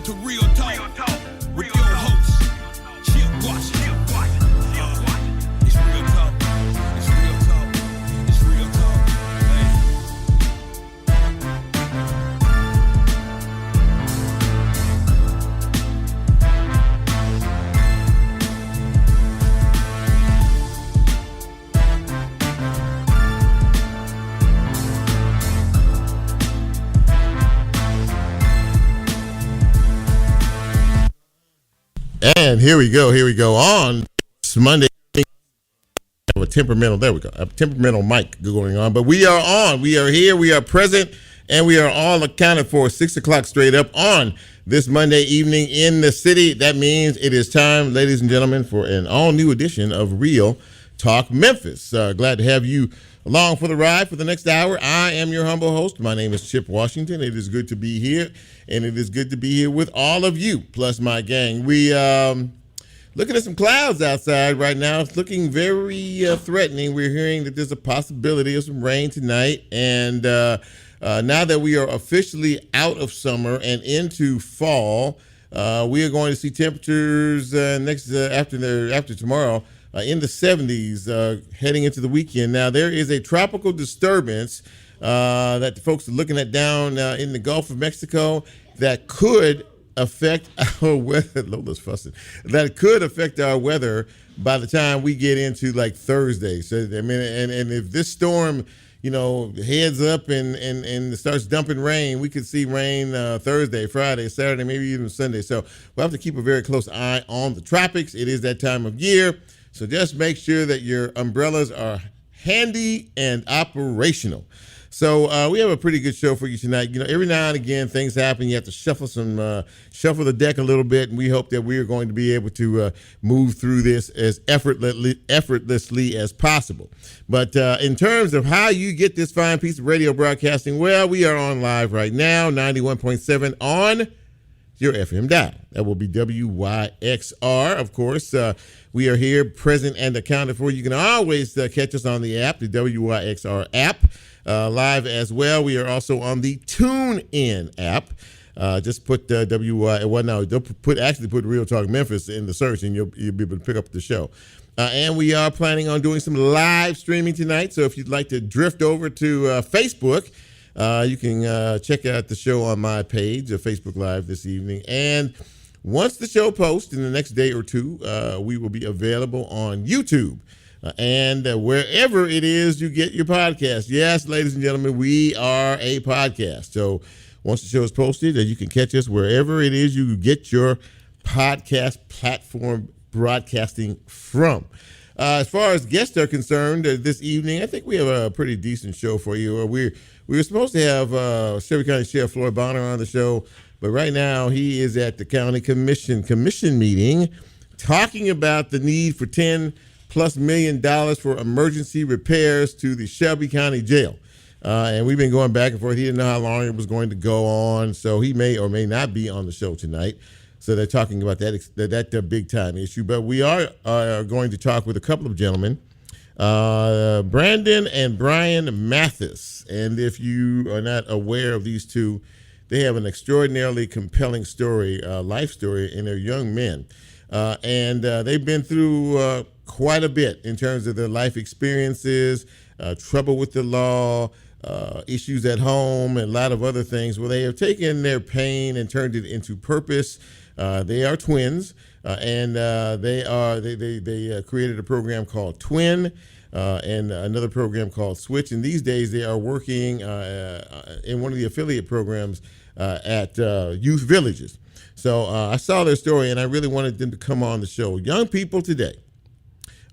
to Real Talk with your host, Chip Washington. It's Real Talk. It's Real Talk. It's Real Talk. And here we go on Monday. A temperamental mic going on, but we are on, we are here, we are present, and we are all accounted for 6 o'clock straight up on this Monday evening in the city. That means it is time, ladies and gentlemen, for an all new edition of Real Talk Memphis. Glad to have you along for the ride for the next hour. I am your humble host. My name is Chip Washington. It is good to be here, and it is good to be here with all of you, plus my gang. We looking at some clouds outside right now. It's looking very threatening. We're hearing that there's a possibility of some rain tonight, and now that we are officially out of summer and into fall, we are going to see temperatures after tomorrow in the 70s heading into the weekend. Now, there is a tropical disturbance that the folks are looking at down in the Gulf of Mexico that could affect our weather. Lola's fussing. That could affect our weather by the time we get into like Thursday. So, I mean, and if this storm, heads up and starts dumping rain, we could see rain Thursday, Friday, Saturday, maybe even Sunday. So we'll have to keep a very close eye on the tropics. It is that time of year. So just make sure that your umbrellas are handy and operational. So we have a pretty good show for you tonight. Every now and again things happen. You have to shuffle the deck a little bit, and we hope that we are going to be able to move through this as effortlessly as possible. But in terms of how you get this fine piece of radio broadcasting, well, we are on live right now, 91.7 on your FM dial. That will be WYXR, of course. We are here, present and accounted for. You can always catch us on the app, the WYXR app, live as well. We are also on the TuneIn app. Just put put Real Talk Memphis in the search, and you'll be able to pick up the show. And we are planning on doing some live streaming tonight. So if you'd like to drift over to Facebook, you can check out the show on my page, Facebook Live this evening. And once the show posts in the next day or two, we will be available on YouTube and wherever it is you get your podcast. Yes, ladies and gentlemen, we are a podcast. So once the show is posted, you can catch us wherever it is you get your podcast platform broadcasting from. As far as guests are concerned, this evening, I think we have a pretty decent show for you. We were supposed to have Shelby County Sheriff Floyd on the show, but right now he is at the county commission meeting talking about the need for $10+ million for emergency repairs to the Shelby County Jail. And we've been going back and forth. He didn't know how long it was going to go on, so he may or may not be on the show tonight. So they're talking about that big time issue. But we are going to talk with a couple of gentlemen, Brandon and Bryan Mathis. And if you are not aware of these two, they have an extraordinarily compelling story, life story, and they're young men. And they've been through quite a bit in terms of their life experiences, trouble with the law, issues at home, and a lot of other things. Well, they have taken their pain and turned it into purpose. They are twins, and they created a program called Twin and another program called Switch. And these days they are working in one of the affiliate programs at youth villages. So I saw their story, and I really wanted them to come on the show. Young people today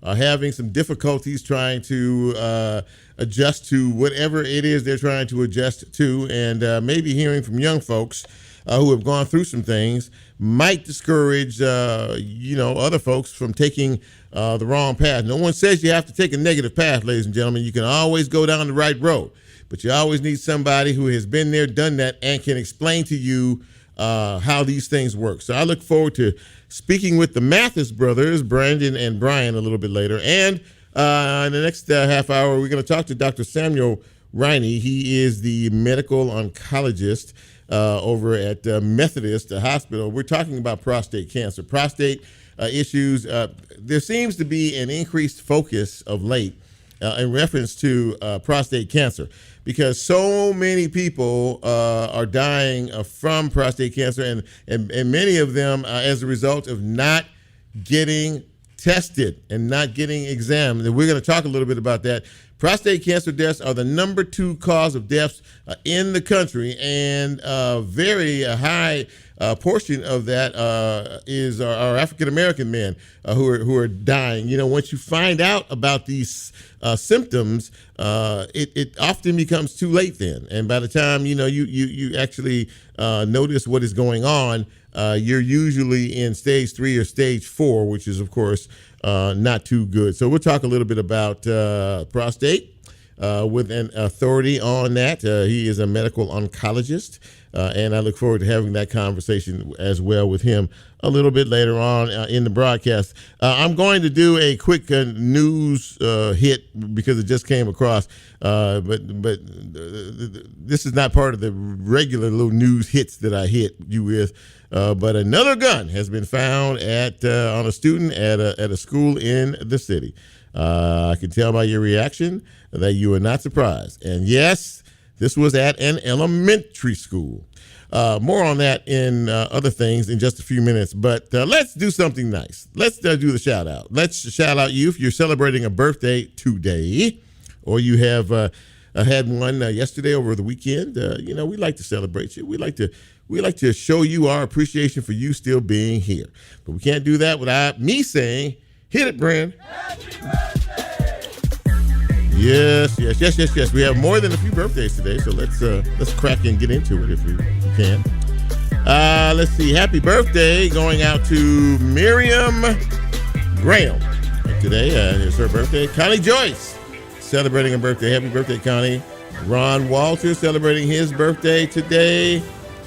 are having some difficulties trying to adjust to whatever it is they're trying to adjust to, and maybe hearing from young folks who have gone through some things might discourage, other folks from taking the wrong path. No one says you have to take a negative path, ladies and gentlemen. You can always go down the right road, but you always need somebody who has been there, done that, and can explain to you how these things work. So I look forward to speaking with the Mathis brothers, Brandon and Bryan, a little bit later. And in the next half hour, we're going to talk to Dr. Samuel Riney. He is the medical oncologist over at Methodist Hospital. We're talking about prostate cancer, prostate issues. There seems to be an increased focus of late in reference to prostate cancer, because so many people are dying from prostate cancer, and many of them as a result of not getting tested and not getting examined. And we're going to talk a little bit about that. Prostate cancer deaths are the number 2 cause of deaths in the country, and a very high portion of that is our African American men who are dying. You know, once you find out about these symptoms, it often becomes too late then, and by the time you actually notice what is going on, you're usually in stage 3 or stage 4, which is of course not too good. So we'll talk a little bit about prostate with an authority on that. He is a medical oncologist, and I look forward to having that conversation as well with him a little bit later on in the broadcast. I'm going to do a quick news hit because it just came across, but this is not part of the regular little news hits that I hit you with. But another gun has been found on a student at a school in the city. I can tell by your reaction that you are not surprised. And yes, this was at an elementary school. More on that in other things in just a few minutes. But let's do something nice. Let's do the shout out. Let's shout out you if you're celebrating a birthday today, or you have had one yesterday over the weekend. We like to celebrate you. We like to show you our appreciation for you still being here. But we can't do that without me saying, hit it, Bryan. Happy birthday! Yes. We have more than a few birthdays today, so let's crack and get into it if we can. Let's see. Happy birthday going out to Miriam Graham today. It's her birthday. Connie Joyce celebrating her birthday. Happy birthday, Connie. Ron Walter celebrating his birthday today.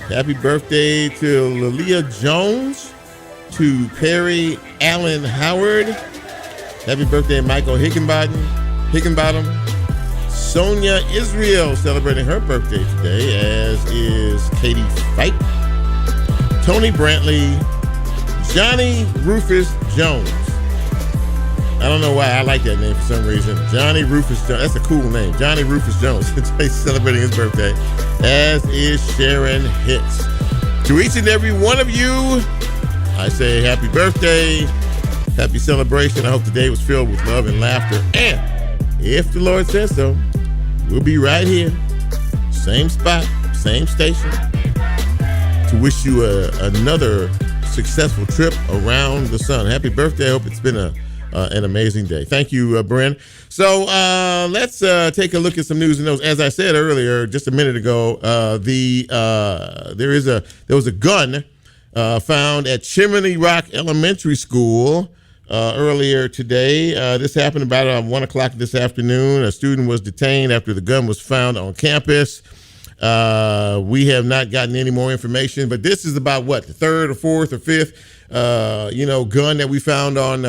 Happy birthday to Lilia Jones, to Perry Allen Howard. Happy birthday, Michael Higginbottom. Sonia Israel celebrating her birthday today, as is Katie Fike. Tony Brantley, Johnny Rufus Jones. I don't know why I like that name for some reason. Johnny Rufus Jones. That's a cool name. Johnny Rufus Jones. He's celebrating his birthday, as is Sharon Hicks. To each and every one of you, I say happy birthday, happy celebration. I hope the day was filled with love and laughter. And if the Lord says so, we'll be right here, same spot, same station, to wish you another successful trip around the sun. Happy birthday. I hope it's been an amazing day. Thank you, Bryan. So let's take a look at some news and notes. As I said earlier, just a minute ago, there was a gun found at Chimney Rock Elementary School earlier today. This happened about 1 o'clock this afternoon. A student was detained after the gun was found on campus. We have not gotten any more information, but this is about the 3rd or 4th or 5th gun that we found on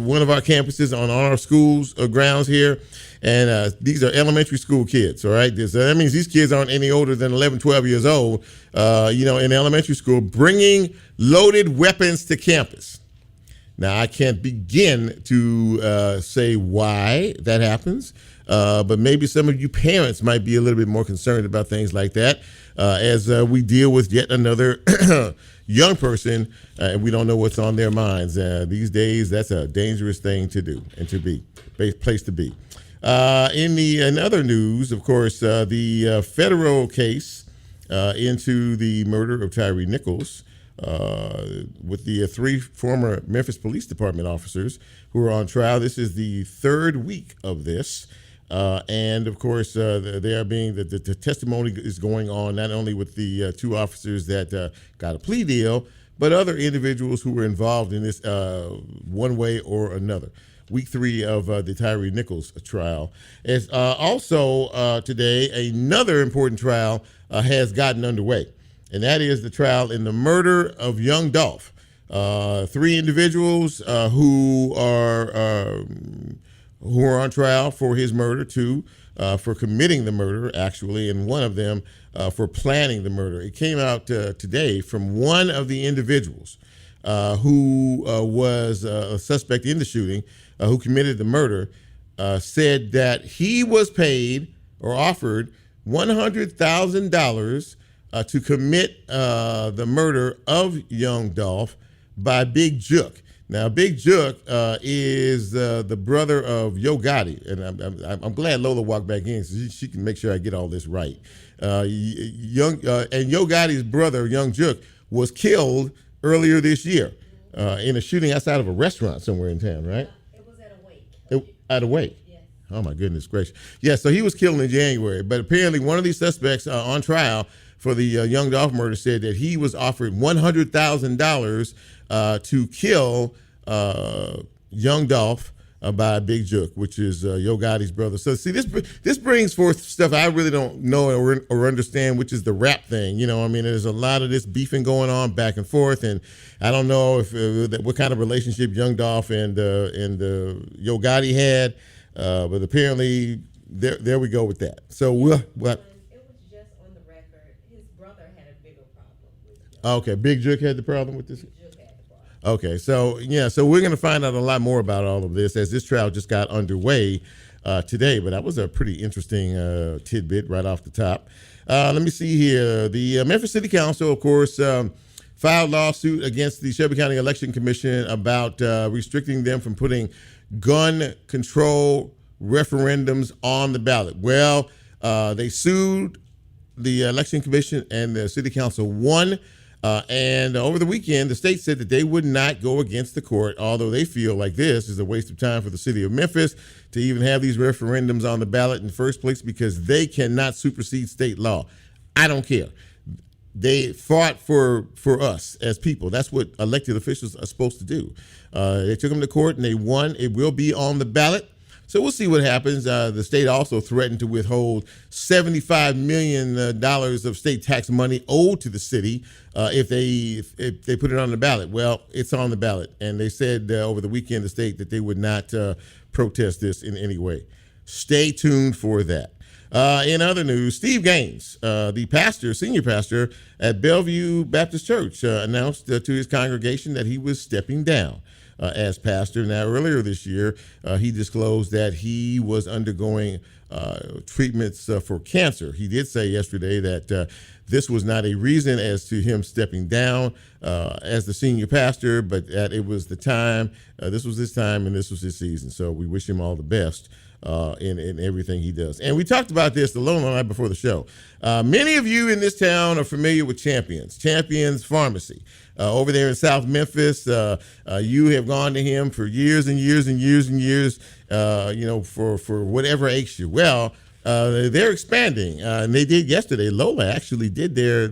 one of our campuses on our school's grounds here. And these are elementary school kids, all right? So that means these kids aren't any older than 11, 12 years old, in elementary school, bringing loaded weapons to campus. Now, I can't begin to say why that happens, but maybe some of you parents might be a little bit more concerned about things like that as we deal with yet another young person, and we don't know what's on their minds. These days, that's a dangerous thing to do and to be, place to be. In other news, of course, the federal case into the murder of Tyree Nichols, with the 3 former Memphis Police Department officers who are on trial. This is the 3rd week of this. And of course, they are being the testimony is going on not only with the 2 officers that got a plea deal, but other individuals who were involved in this one way or another. Week 3 of the Tyree Nichols trial. It's also today another important trial has gotten underway, and that is the trial in the murder of young Dolph. 3 individuals who are on trial for his murder. 2 for committing the murder, actually, and one of them for planning the murder. It came out today from one of the individuals who was a suspect in the shooting, who committed the murder, said that he was paid or offered $100,000 to commit the murder of young Dolph by Big Jook. Now, Big Jook is the brother of Yo Gotti, and I'm glad Lola walked back in so she can make sure I get all this right. And Yo Gotti's brother, Young Jook, was killed earlier this year in a shooting outside of a restaurant somewhere in town, right? It was at a wake. At a wake? Yes. Oh, my goodness gracious. Yeah, so he was killed in January, but apparently one of these suspects on trial for the young Dolph murder said that he was offered $100,000 to kill young Dolph by Big Jook, which is Yo Gotti's brother. So see, this brings forth stuff I really don't know or understand, which is the rap thing. You know, I mean, there's a lot of this beefing going on back and forth, and I don't know if what kind of relationship young Dolph and Yo Gotti had, but apparently there we go with that. So what? It was just on the record. His brother had a bigger problem with it. Okay, Big Jook had the problem with this. Okay, so we're going to find out a lot more about all of this as this trial just got underway today. But that was a pretty interesting tidbit right off the top. Let me see here. The Memphis City Council, of course, filed lawsuit against the Shelby County Election Commission about restricting them from putting gun control referendums on the ballot. Well, they sued the Election Commission, and the City Council won. And over the weekend, the state said that they would not go against the court, although they feel like this is a waste of time for the city of Memphis to even have these referendums on the ballot in the first place because they cannot supersede state law. I don't care. They fought for us as people. That's what elected officials are supposed to do. They took them to court and they won. It will be on the ballot. So we'll see what happens. The state also threatened to withhold $75 million of state tax money owed to the city if they put it on the ballot. Well, it's on the ballot. And they said over the weekend, the state, that they would not protest this in any way. Stay tuned for that. In other news, Steve Gaines, the senior pastor at Bellevue Baptist Church, announced to his congregation that he was stepping down as pastor. Now, earlier this year, he disclosed that he was undergoing treatments for cancer. He did say yesterday that this was not a reason as to him stepping down as the senior pastor, but that it was the time. This was his time and this was his season. So we wish him all the best in everything he does. And we talked about this the night before the show. Many of you in this town are familiar with Champions Pharmacy. Over there in South Memphis, you have gone to him for years and years and years and years, for whatever aches you. Well, they're expanding, and they did yesterday. Lola actually did their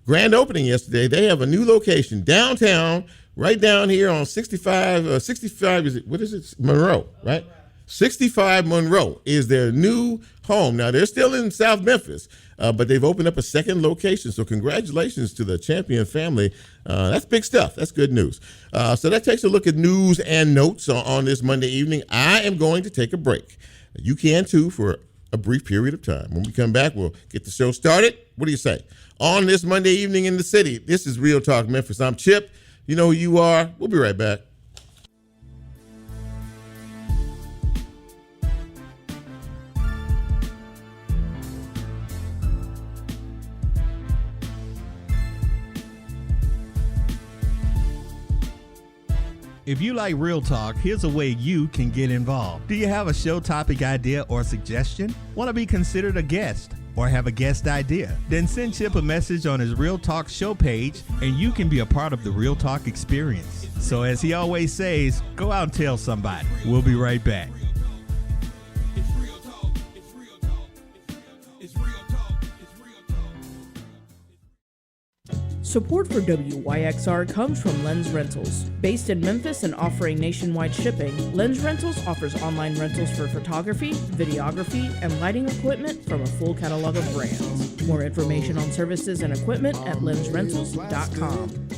grand opening yesterday. They have a new location downtown, right down here on 65. 65 is it? What is it? Monroe, right? 65 Monroe is their new home. Now, they're still in South Memphis, but they've opened up a second location. So congratulations to the Champion family. That's big stuff. That's good news. So that takes a look at news and notes on this Monday evening. I am going to take a break. You can, too, for a brief period of time. When we come back, we'll get the show started. What do you say? On this Monday evening in the city, this is Real Talk Memphis. I'm Chip. You know who you are. We'll be right back. If you like Real Talk, here's a way you can get involved. Do you have a show topic idea or suggestion? Want to be considered a guest or have a guest idea? Then send Chip a message on his Real Talk show page and you can be a part of the Real Talk experience. So as he always says, go out and tell somebody. We'll be right back. Support for WYXR comes from Lens Rentals. Based in Memphis and offering nationwide shipping, Lens Rentals offers online rentals for photography, videography, and lighting equipment from a full catalog of brands. More information on services and equipment at lensrentals.com.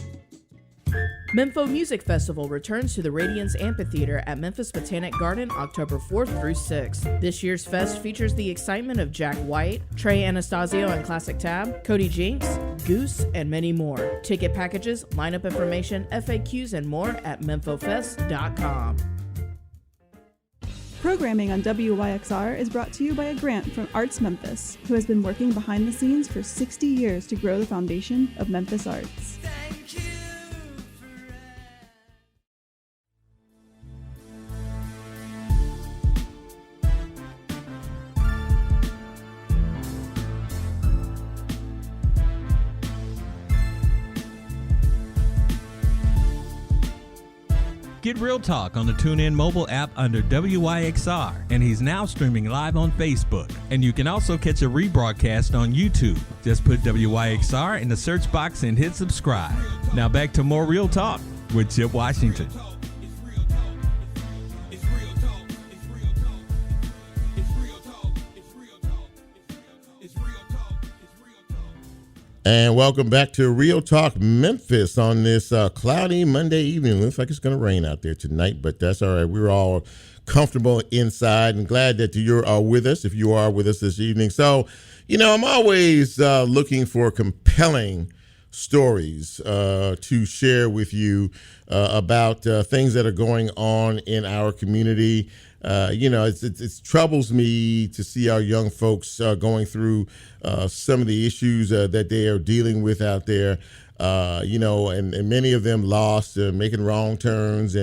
Mempho Music Festival returns to the Radiance Amphitheater at Memphis Botanic Garden October 4th through 6th. This year's fest features the excitement of Jack White, Trey Anastasio and Classic Tab, Cody Jinks, Goose, and many more. Ticket packages, lineup information, FAQs, and more at memphofest.com. Programming on WYXR is brought to you by a grant from Arts Memphis, who has been working behind the scenes for 60 years to grow the foundation of Memphis arts. Get Real Talk on the TuneIn mobile app under WYXR, and he's now streaming live on Facebook. And you can also catch a rebroadcast on YouTube. Just put WYXR in the search box and hit subscribe. Now back to more Real Talk with Chip Washington. And welcome back to Real Talk Memphis on this cloudy Monday evening. Looks like it's going to rain out there tonight, but that's all right. We're all comfortable inside and glad that you're with us, if you are with us this evening. So, I'm always looking for compelling stories to share with you about things that are going on in our community. It troubles me to see our young folks going through some of the issues that they are dealing with out there, and many of them lost, making wrong turns.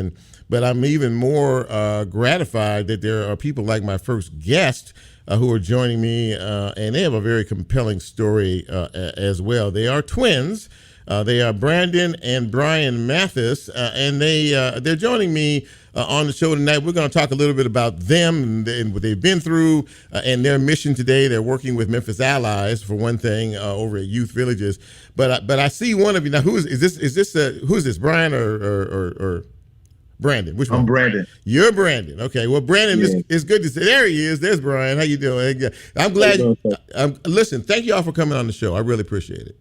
But I'm even more gratified that there are people like my first guest who are joining me, and they have a very compelling story as well. They are twins. They are Brandon and Bryan Mathis, and they're joining me on the show tonight. We're going to talk a little bit about them and what they've been through and their mission today. They're working with Memphis Allies, for one thing, over at youth villages. But I see one of you now. Who is this? Bryan or Brandon? Which one? I'm Brandon. You're Brandon. Okay. Well, Brandon, Yeah. it's good to see. There he is. There's Bryan. How you doing? I'm glad. Listen, thank you all for coming on the show. I really appreciate it.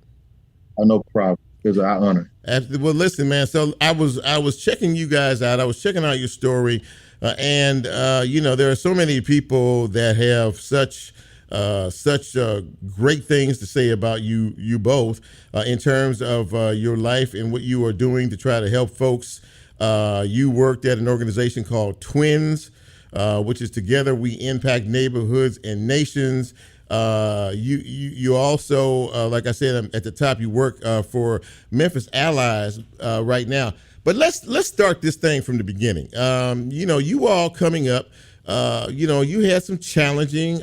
Oh, no problem. It's an honor. Well, listen, man. So I was checking you guys out. I was checking out your story, and there are so many people that have such great things to say about you both in terms of your life and what you are doing to try to help folks. You worked at an organization called Twins, which is Together We Impact Neighborhoods and Nations. You also, like I said at the top, you work for Memphis Allies right now. But let's start this thing from the beginning. You all coming up, you had some challenging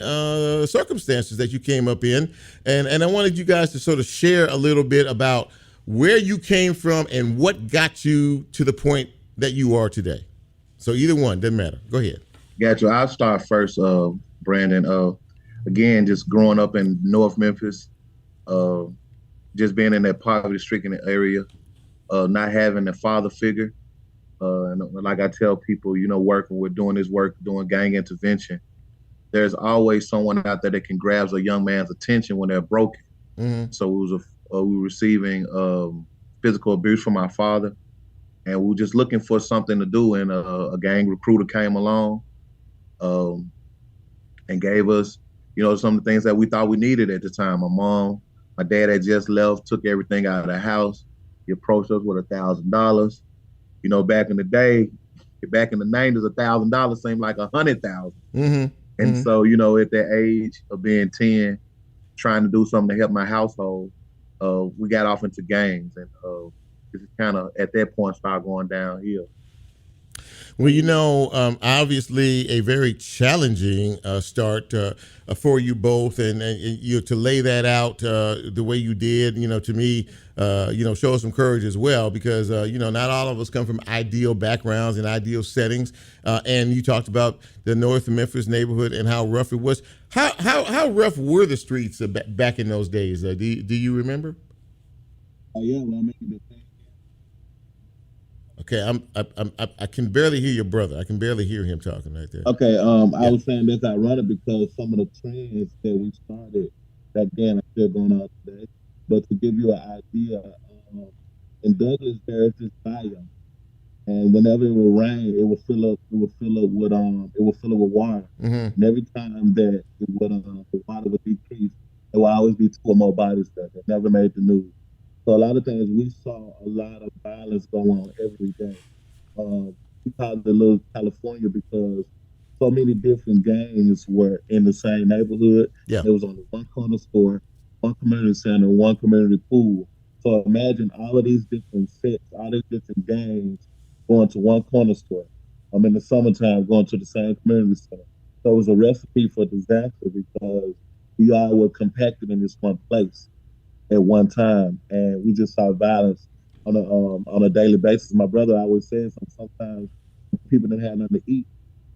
circumstances that you came up in, and I wanted you guys to sort of share a little bit about where you came from and what got you to the point that you are today. So either one, doesn't matter. Go ahead. Gotcha. I'll start first, Brandon. Again, just growing up in North Memphis, just being in that poverty-stricken area, not having a father figure. And like I tell people, working with doing this work, doing gang intervention, there's always someone out there that can grab a young man's attention when they're broken. Mm-hmm. So we were receiving physical abuse from our father, and we were just looking for something to do. And a gang recruiter came along and gave us, some of the things that we thought we needed at the time. My dad had just left, took everything out of the house. He approached us with $1,000. Back in the day, back in the 90s, $1,000 seemed like $100,000. Mm-hmm. And so, at that age of being 10, trying to do something to help my household, we got off into gangs, and it just kind of at that point started going downhill. Well, obviously a very challenging start for you both, and you to lay that out the way you did, to me, shows some courage as well, because not all of us come from ideal backgrounds and ideal settings. And you talked about the North Memphis neighborhood and how rough it was. How rough were the streets back in those days? Do you remember? Yeah, well, I'm making the thing. Okay, I can barely hear your brother. I can barely hear him talking right there. Okay, I was saying that's ironic because some of the trends that we started back then are still going on today. But to give you an idea, in Douglas, there's this bayou, and whenever it would rain, it would fill up. It would fill up with water. Mm-hmm. And every time that the water would decrease, there would always be two or more bodies there that never made the news. So a lot of things we saw a lot of violence go on every day. We called it Little California because so many different gangs were in the same neighborhood. Yeah. There was only one corner store, one community center, one community pool. So imagine all of these different sets, all these different gangs going to one corner store. In the summertime, going to the same community center. So it was a recipe for disaster because we all were compacted in this one place at one time, and we just saw violence on a daily basis. My brother always says sometimes people didn't have nothing to eat.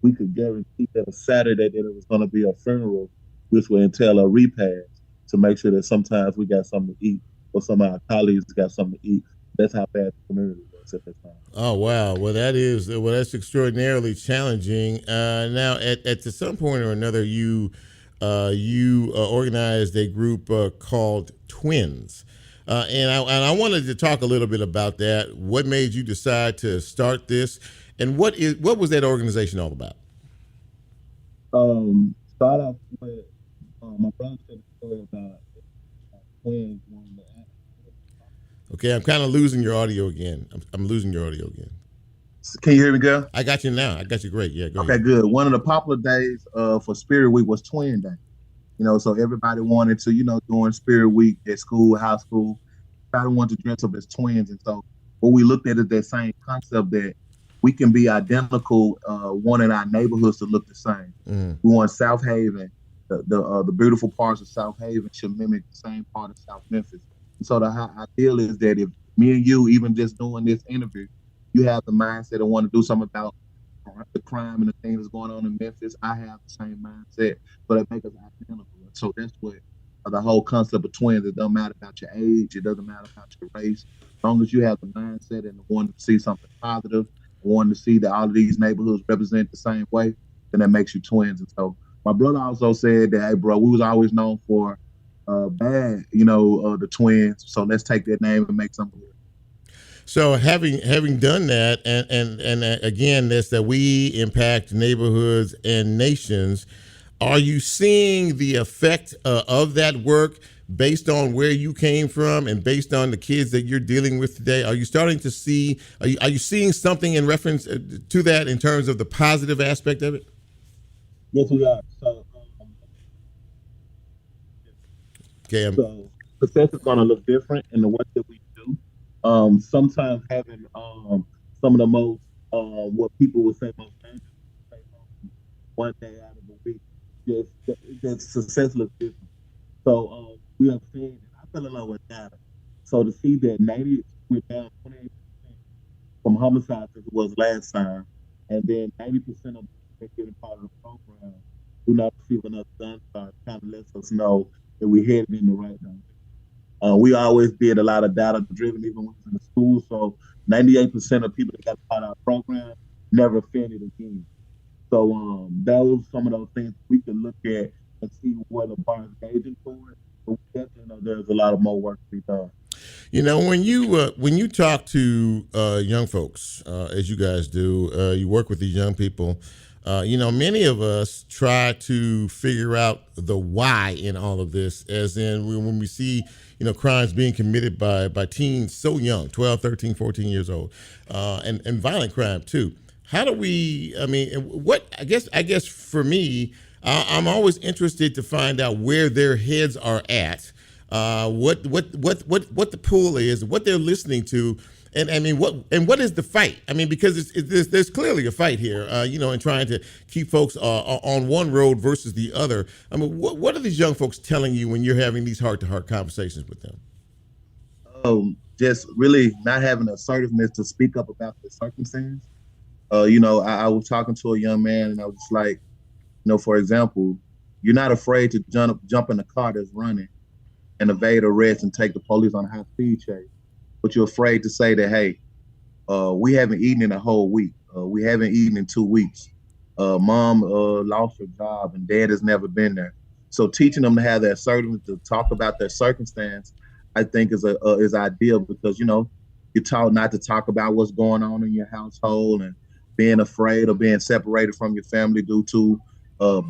We could guarantee that a Saturday that it was going to be a funeral, which would entail a repast to make sure that sometimes we got something to eat or some of our colleagues got something to eat. That's how bad the community was at that time. Oh wow! That's extraordinarily challenging. Now, at some point or another, you organized a group called Twins, and I wanted to talk a little bit about that. What made you decide to start this, and what was that organization all about? Start off with my brother said a story about twins. Okay, I'm kind of losing your audio again. I'm losing your audio again. Can you hear me, girl? I got you now. I got you great. Yeah, go Okay, ahead. good. One of the popular days for Spirit Week was Twin Day. So everybody wanted to, during Spirit Week at school, high school, everybody wanted to dress up as twins. And so what we looked at is that same concept that we can be identical, wanting our neighborhoods to look the same. Mm-hmm. We want South Haven, the beautiful parts of South Haven should mimic the same part of South Memphis. And so the ideal is that if me and you, even just doing this interview, you have the mindset of want to do something about the crime and the things that's going on in Memphis, I have the same mindset, but it makes us identical. So that's what the whole concept of twins. It doesn't matter about your age, it doesn't matter about your race. As long as you have the mindset and wanting to see something positive, wanting to see that all of these neighborhoods represent the same way, then that makes you twins. And so my brother also said that, hey, bro, we was always known for bad, the twins. So let's take that name and make something. So having done that, and again, this that we impact neighborhoods and nations. Are you seeing the effect of that work based on where you came from and based on the kids that you're dealing with today? Are you starting to see? Are you seeing something in reference to that in terms of the positive aspect of it? Yes, we are. So success is going to look different in the work that we do. Sometimes having some of the most what people would say most dangerous one day out of the week, just success looks different. So we have seen, I fell in love with data. So to see that we're down 28% from homicides as it was last time, and then 90% of them that get a part of the program do not receive enough gun charge, kind of lets us know that we're headed in the right direction. We always did a lot of data driven, even when we was in the school. So 98% of people that got part of our program never offended again. So those some of those things we can look at and see where the bar is gauging for it. But we definitely know there's a lot of more work to be done. When you talk to young folks, as you guys do, you work with these young people. Many of us try to figure out the why in all of this, as in when we see, crimes being committed by teens so young, 12, 13, 14 years old, and violent crime too. How do we, I guess for me, I'm always interested to find out where their heads are at, what the pull is, what they're listening to. And what is the fight? Because there's clearly a fight here, in trying to keep folks on one road versus the other. What are these young folks telling you when you're having these heart-to-heart conversations with them? Just really not having assertiveness to speak up about the circumstance. I was talking to a young man, and I was just like, for example, you're not afraid to jump in a car that's running and evade arrest and take the police on a high-speed chase. But you're afraid to say that, hey, we haven't eaten in a whole week. We haven't eaten in 2 weeks. Mom lost her job and dad has never been there. So teaching them to have that assertiveness to talk about their circumstance, I think is ideal because, You're taught not to talk about what's going on in your household and being afraid of being separated from your family due to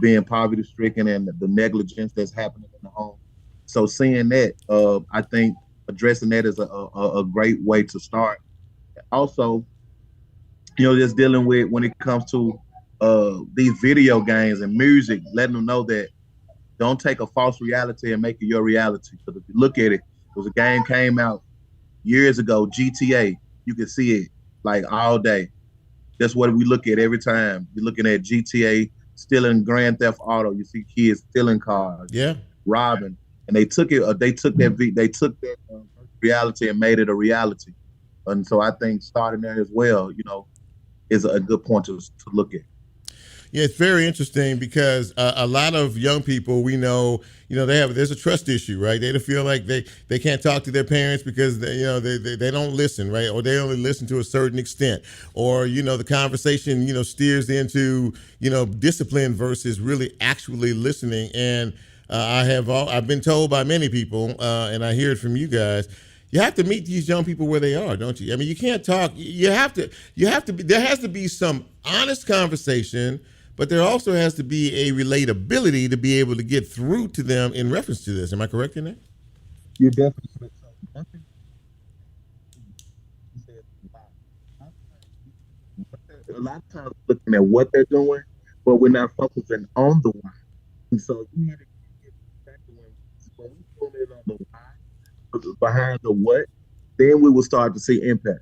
being poverty stricken and the negligence that's happening in the home. So seeing that, I think addressing that is a great way to start. Also, just dealing with when it comes to these video games and music, letting them know that don't take a false reality and make it your reality. Because if you look at it, there was a game came out years ago, GTA. You can see it like all day. That's what we look at every time. You're looking at GTA, stealing Grand Theft Auto. You see kids stealing cars, robbing, and they took it. They took that reality and made it a reality. And so I think starting there as well, is a good point to look at. Yeah, it's very interesting because a lot of young people we know, there's a trust issue, right? They feel like they can't talk to their parents because they don't listen, right? Or they only listen to a certain extent, or the conversation steers into discipline versus really actually listening. And I've been told by many people, and I hear it from you guys. You have to meet these young people where they are, don't you? I mean, you can't talk. You have to be. There has to be some honest conversation. But there also has to be a relatability to be able to get through to them in reference to this. Am I correct in that? You're definitely correct. A lot of times looking at what they're doing, but we're not focusing on the why. And so you need to get exactly when we pull in on the why, behind the what, then we will start to see impact.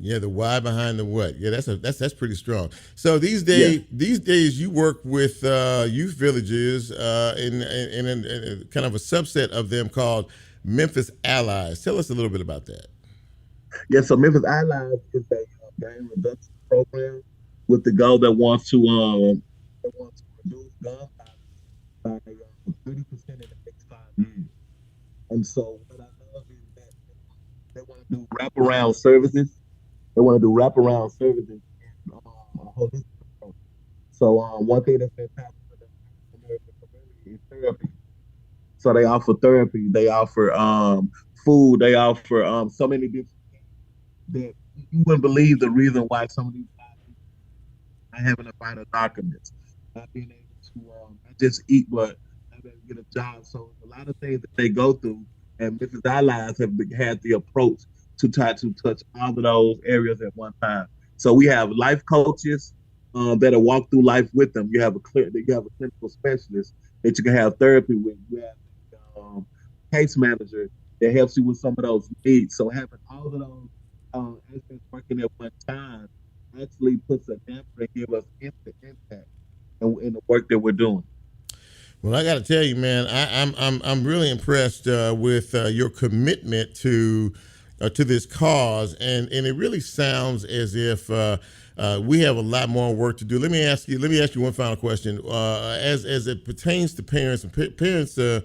Yeah, the why behind the what. Yeah, that's pretty strong. So these days you work with youth villages in kind of a subset of them called Memphis Allies. Tell us a little bit about that. Yeah, so Memphis Allies is a gang reduction program with the goal that wants to reduce gun violence by 30% in the next 5 years. And so what I love is that they want to do wraparound services. They want to do wraparound services and holistic approach. So one thing that's fantastic for the American community is therapy. So they offer therapy, they offer food, they offer so many different things that you wouldn't believe the reason why some of these guys are having to fight documents, not being able to not just eat, but not being able to get a job. So a lot of things that they go through, and Mrs. Allies have had the approach to try to touch all of those areas at one time. So we have life coaches that'll walk through life with them. You have a clinical specialist that you can have therapy with. You have a case manager that helps you with some of those needs. So having all of those aspects working at one time actually puts a damper and gives us instant impact in the work that we're doing. Well, I got to tell you, man, I'm really impressed with your commitment to this cause, and it really sounds as if we have a lot more work to do. Let me ask you one final question. As it pertains to parents, and parents of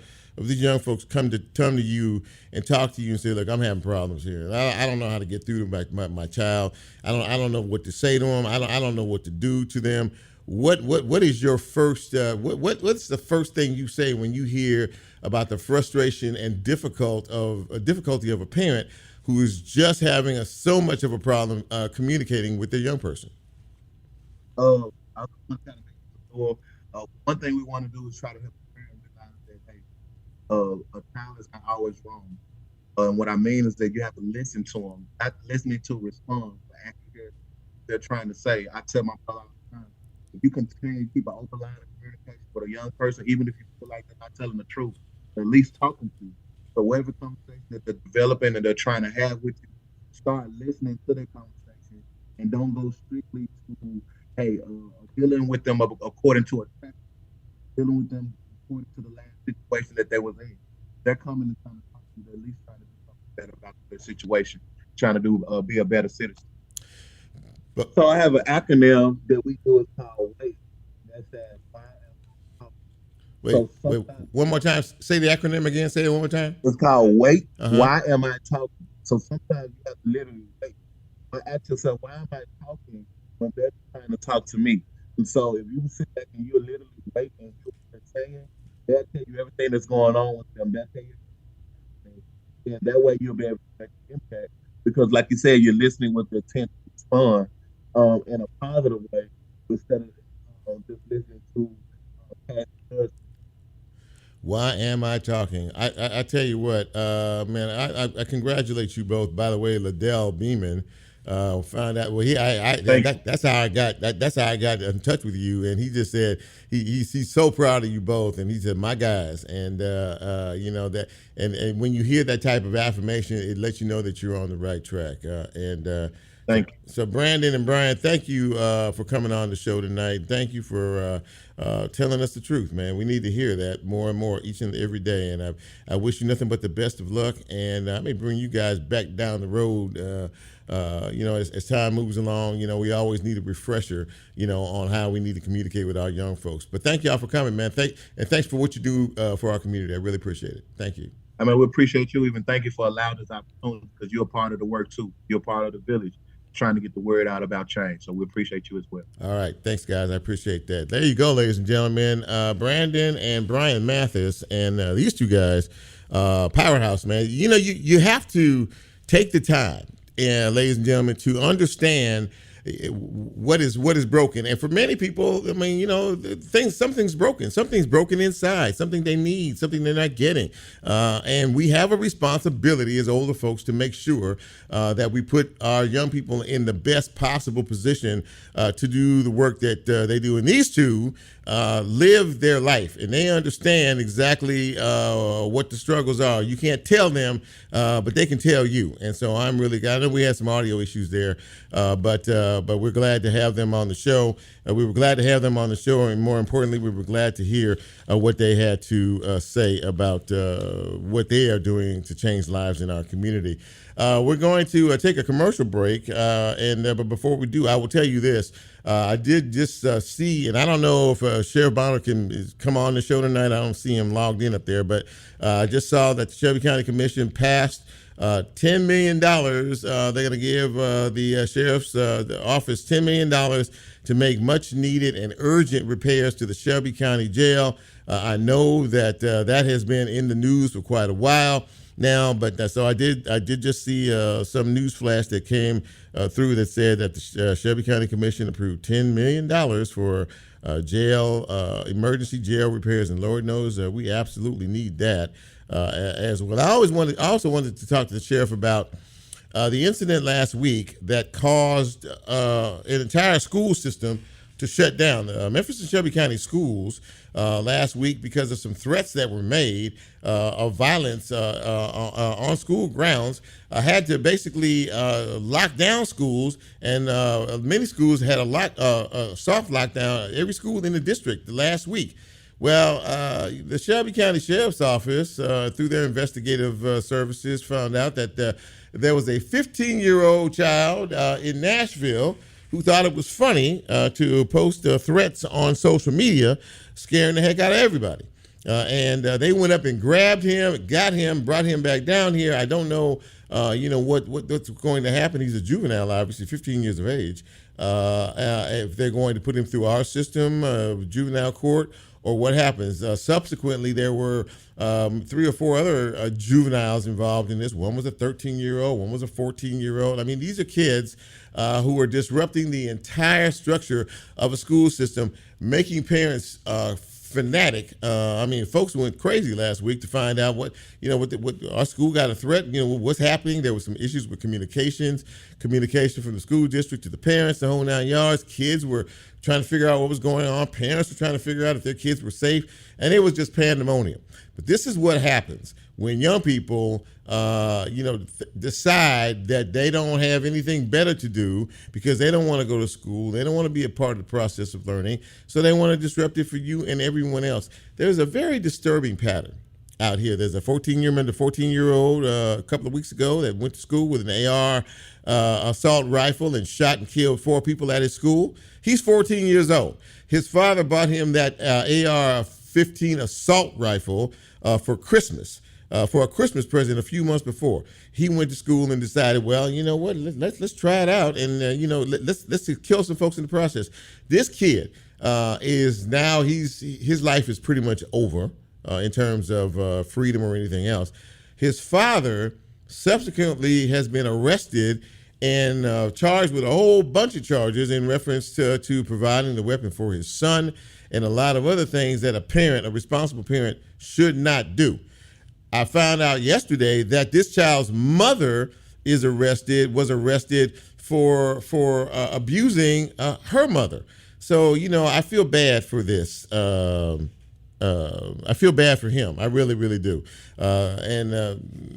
these young folks come to you and talk to you and say, "Look, I'm having problems here. I don't know how to get through to my child. I don't know what to say to them. I don't know what to do to them." What is your first? What's the first thing you say when you hear about the frustration and difficulty of a parent who is just having so much of a problem communicating with their young person? One thing we want to do is try to help the parent realize that, hey, a child is not always wrong. And what I mean is that you have to listen to them, not listening to respond, but actually hear what they're trying to say. I tell my brother all the time, if you continue to keep an open line of communication with a young person, even if you feel like they're not telling the truth, at least talking to you. So whatever conversation that they're developing and they're trying to have with you, start listening to their conversation and don't go strictly to, hey, dealing with them according to a track, dealing with them according to the last situation that they was in. They're coming and trying to talk to you, they're at least trying to do something better about their situation, trying to be a better citizen. So I have an acronym that we do. It's called WAIT. That's that. Wait, one more time. Say the acronym again. Say it one more time. It's called WAIT. Why am I talking? So sometimes you have to literally wait. But ask yourself, why am I talking when they're trying to talk to me? And so if you sit back and you literally wait and hear what they're saying, they'll tell you everything that's going on with them. They'll tell you, and that way you'll be able to make an impact because, like you said, you're listening with the intent to respond in a positive way instead of just listening to past judgment. Why am I talking? I tell you what, man. I congratulate you both. By the way, Liddell Beeman found out. Well, that's how I got. That's how I got in touch with you. And he just said he's so proud of you both. And he said, my guys. And you know that. And when you hear that type of affirmation, it lets you know that you're on the right track. Thank you. So Brandon and Bryan, thank you for coming on the show tonight. Thank you for telling us the truth, man. We need to hear that more and more each and every day. And I wish you nothing but the best of luck. And I may bring you guys back down the road. You know, as time moves along, you know, we always need a refresher, you know, on how we need to communicate with our young folks. But thank y'all for coming, man. Thanks for what you do for our community. I really appreciate it. Thank you. I mean, we appreciate you. Even thank you for allowing this opportunity because you're a part of the work too. You're a part of the village, trying to get the word out about change. So we appreciate you as well. All right. Thanks, guys. I appreciate that. There you go, ladies and gentlemen. Brandon and Bryan Mathis, and these two guys, powerhouse, man. You know, you have to take the time, ladies and gentlemen, to understand what is broken. And for many people, I mean, you know, something's broken. Something's broken inside, something they need, something they're not getting. And we have a responsibility as older folks to make sure that we put our young people in the best possible position to do the work that they do. And these two live their life, and they understand exactly what the struggles are. You can't tell them, but they can tell you. And so I know we had some audio issues there, but we're glad to have them on the show. We were glad to have them on the show, and more importantly, we were glad to hear what they had to say about what they are doing to change lives in our community. We're going to take a commercial break, but before we do, I will tell you this. I did just see, and I don't know if Sheriff Bonner can come on the show tonight. I don't see him logged in up there, but I just saw that the Shelby County Commission passed $10 million. They're going to give the sheriff's office $10 million to make much needed and urgent repairs to the Shelby County Jail. I know that that has been in the news for quite a while now, but so I did just see some news flash that came through that said that the Shelby County Commission approved $10 million for jail emergency jail repairs, and Lord knows we absolutely need that as well. I also wanted to talk to the sheriff about the incident last week that caused an entire school system to shut down. Memphis and Shelby County schools last week, because of some threats that were made of violence on school grounds, had to basically lock down schools, and many schools had a soft lockdown, every school in the district last week. Well, the Shelby County Sheriff's Office, through their investigative services, found out that there was a 15-year-old child in Nashville who thought it was funny to post threats on social media, scaring the heck out of everybody. And they went up and grabbed him, got him, brought him back down here. I don't know, what's going to happen. He's a juvenile, obviously, 15 years of age. If they're going to put him through our system, juvenile court, or what happens. Subsequently, there were 3 or 4 other juveniles involved in this. One was a 13-year-old, one was a 14-year-old. I mean, these are kids who are disrupting the entire structure of a school system, making parents fanatic. I mean, folks went crazy last week to find out what our school got a threat, what's happening. There was some issues with communication from the school district to the parents, the whole 9 yards. Kids were trying to figure out what was going on. Parents were trying to figure out if their kids were safe, and it was just pandemonium. But this is what happens when young people, decide that they don't have anything better to do because they don't want to go to school. They don't want to be a part of the process of learning. So they want to disrupt it for you and everyone else. There's a very disturbing pattern out here. There's a 14-year-old a couple of weeks ago that went to school with an AR assault rifle and shot and killed 4 people at his school. He's 14 years old. His father bought him that AR-15 assault rifle for Christmas. For a Christmas present a few months before. He went to school and decided, well, you know what, let's try it out, and let's kill some folks in the process. This kid is now his life is pretty much over in terms of freedom or anything else. His father subsequently has been arrested and charged with a whole bunch of charges in reference to providing the weapon for his son and a lot of other things that a responsible parent, should not do. I found out yesterday that this child's mother was arrested for abusing her mother. So, I feel bad for this. I feel bad for him. I really, really do. And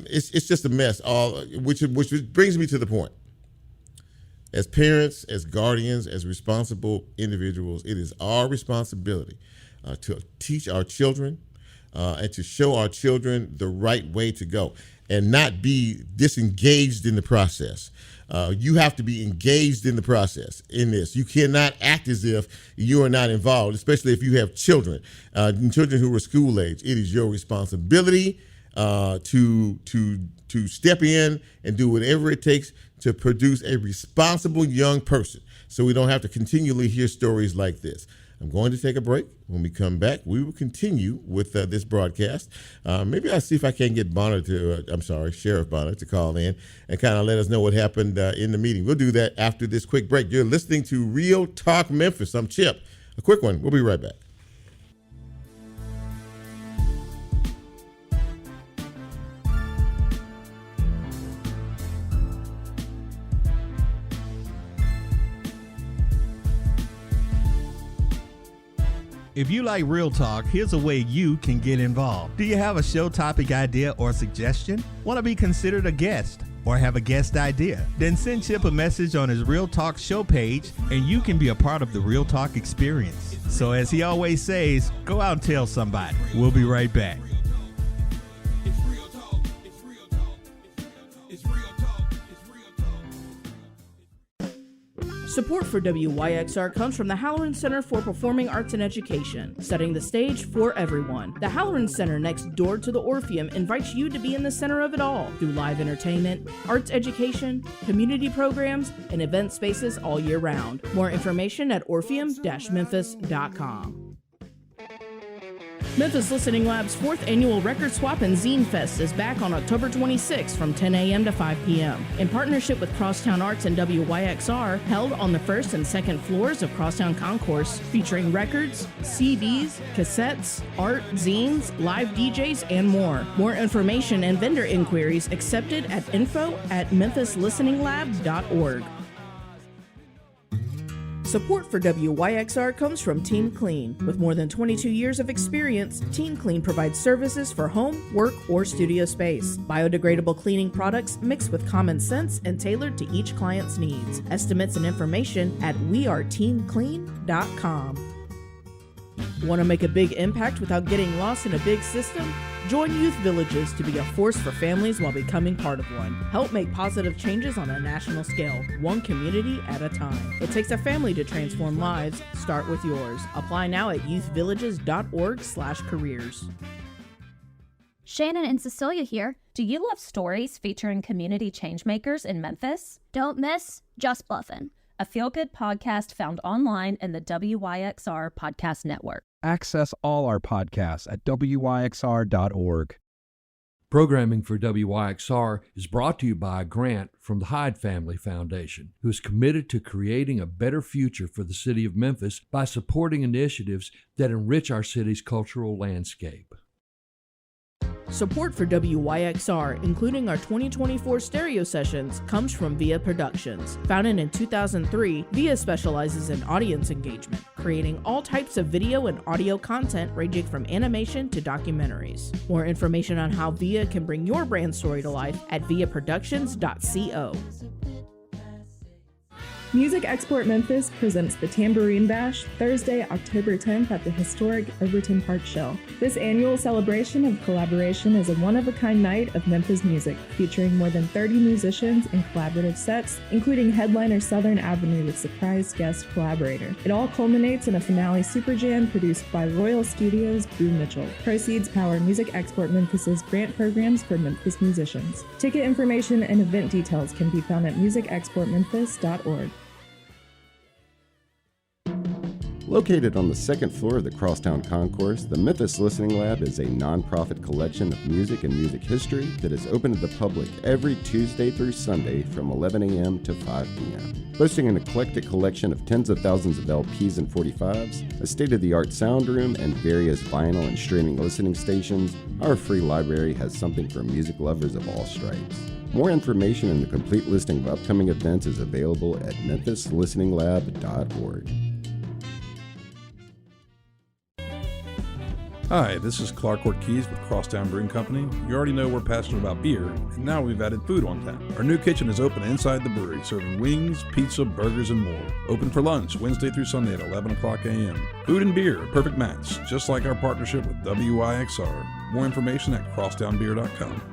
it's just a mess. Which brings me to the point. As parents, as guardians, as responsible individuals, it is our responsibility to teach our children and to show our children the right way to go and not be disengaged in the process. You have to be engaged in the process in this. You cannot act as if you are not involved, especially if you have children, children who are school age. It is your responsibility to step in and do whatever it takes to produce a responsible young person, so we don't have to continually hear stories like this. I'm going to take a break. When we come back, we will continue with this broadcast. Maybe I'll see if I can get Sheriff Bonner to call in and kind of let us know what happened in the meeting. We'll do that after this quick break. You're listening to Real Talk Memphis. I'm Chip. A quick one. We'll be right back. If you like Real Talk, here's a way you can get involved. Do you have a show topic idea or suggestion? Want to be considered a guest or have a guest idea? Then send Chip a message on his Real Talk show page and you can be a part of the Real Talk experience. So as he always says, go out and tell somebody. We'll be right back. It's real talk. It's real talk. It's real talk. It's real talk. Support for WYXR comes from the Halloran Center for Performing Arts and Education, setting the stage for everyone. The Halloran Center, next door to the Orpheum, invites you to be in the center of it all through live entertainment, arts education, community programs, and event spaces all year round. More information at orpheum-memphis.com. Memphis Listening Lab's 4th annual Record Swap and Zine Fest is back on October 26th from 10 a.m. to 5 p.m. In partnership with Crosstown Arts and WYXR, held on the 1st and 2nd floors of Crosstown Concourse, featuring records, CDs, cassettes, art, zines, live DJs, and more. More information and vendor inquiries accepted at info@memphislisteninglab.org. Support for WYXR comes from Team Clean. With more than 22 years of experience, Team Clean provides services for home, work, or studio space. Biodegradable cleaning products mixed with common sense and tailored to each client's needs. Estimates and information at weareteamclean.com. Want to make a big impact without getting lost in a big system? Join Youth Villages to be a force for families while becoming part of one. Help make positive changes on a national scale, one community at a time. It takes a family to transform lives. Start with yours. Apply now at youthvillages.org/careers. Shannon and Cecilia here. Do you love stories featuring community changemakers in Memphis? Don't miss Just Bluffin', a feel-good podcast found online in the WYXR podcast network. Access all our podcasts at WYXR.org. Programming for WYXR is brought to you by a grant from the Hyde Family Foundation, who is committed to creating a better future for the city of Memphis by supporting initiatives that enrich our city's cultural landscape. Support for WYXR, including our 2024 stereo sessions, comes from VIA Productions. Founded in 2003, VIA specializes in audience engagement, creating all types of video and audio content ranging from animation to documentaries. More information on how VIA can bring your brand story to life at viaproductions.co. Music Export Memphis presents the Tambourine Bash Thursday, October 10th at the historic Overton Park Shell. This annual celebration of collaboration is a one-of-a-kind night of Memphis music, featuring more than 30 musicians and collaborative sets, including headliner Southern Avenue with surprise guest collaborator. It all culminates in a finale super jam produced by Royal Studios' Boo Mitchell. Proceeds power Music Export Memphis's grant programs for Memphis musicians. Ticket information and event details can be found at musicexportmemphis.org. Located on the second floor of the Crosstown Concourse, the Memphis Listening Lab is a nonprofit collection of music and music history that is open to the public every Tuesday through Sunday from 11 a.m. to 5 p.m. Boasting an eclectic collection of tens of thousands of LPs and 45s, a state-of-the-art sound room, and various vinyl and streaming listening stations, our free library has something for music lovers of all stripes. More information and the complete listing of upcoming events is available at memphislisteninglab.org. Hi, this is Clark Ortiz with Crosstown Brewing Company. You already know we're passionate about beer, and now we've added food on tap. Our new kitchen is open inside the brewery, serving wings, pizza, burgers, and more. Open for lunch Wednesday through Sunday at 11 o'clock a.m. Food and beer, a perfect match, just like our partnership with WYXR. More information at crosstownbeer.com.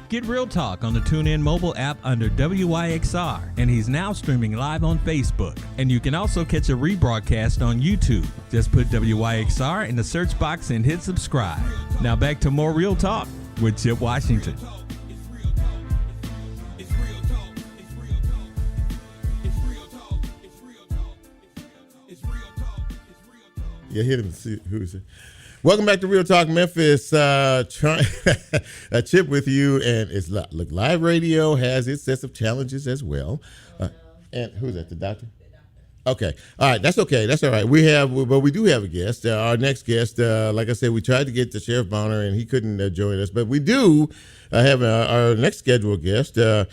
Get Real Talk on the TuneIn mobile app under WYXR, and he's now streaming live on Facebook. And you can also catch a rebroadcast on YouTube. Just put WYXR in the search box and hit subscribe. Now back to more Real Talk with Chip Washington. Yeah, hit him. See who's it. Welcome back to Real Talk Memphis. Chip with you, and it's look, live radio has its sets of challenges as well. And who's that? The doctor? Okay. All right. That's okay. That's all right. We do have a guest. Our next guest, like I said, we tried to get to Sheriff Bonner, and he couldn't join us, but we do have our next scheduled guest. I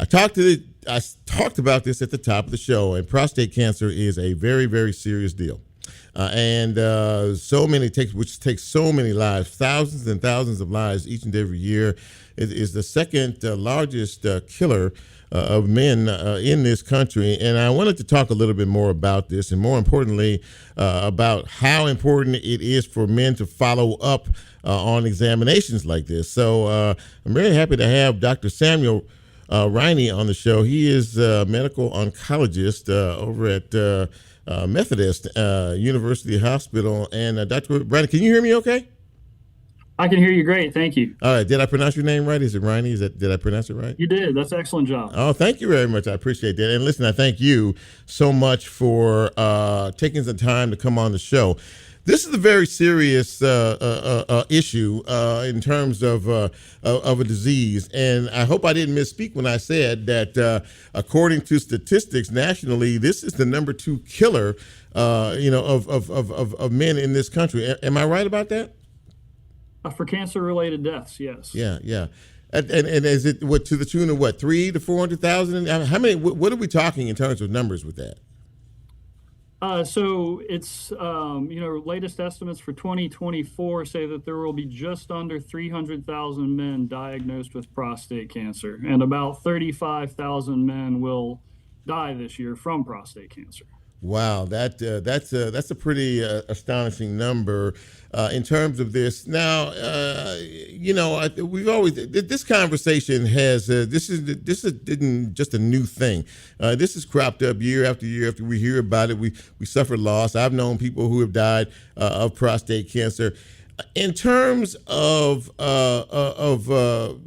talked about this at the top of the show, and prostate cancer is a very, very serious deal. Which takes so many lives, thousands and thousands of lives each and every year. It is the second largest killer of men in this country. And I wanted to talk a little bit more about this, and more importantly, about how important it is for men to follow up on examinations like this. So I'm very happy to have Dr. Samuel Riney on the show. He is a medical oncologist over at Methodist University Hospital. And Dr. Bryan, can you hear me okay? I can hear you great. Thank you. All right. Did I pronounce your name right? Is it Riney? Did I pronounce it right? You did. That's an excellent job. Oh, thank you very much. I appreciate that. And listen, I thank you so much for taking the time to come on the show. This is a very serious issue in terms of a disease, and I hope I didn't misspeak when I said that according to statistics nationally, this is the number 2 killer, of men in this country. Am I right about that? For cancer-related deaths, yes. Yeah. And is it to the tune of 300,000 to 400,000? How many? What are we talking in terms of numbers with that? So it's, latest estimates for 2024 say that there will be just under 300,000 men diagnosed with prostate cancer, and about 35,000 men will die this year from prostate cancer. Wow, that's a pretty astonishing number in terms of this. Now, we've always this conversation has this isn't just a new thing. This has cropped up year after year after we hear about it. We suffer loss. I've known people who have died of prostate cancer. In terms of the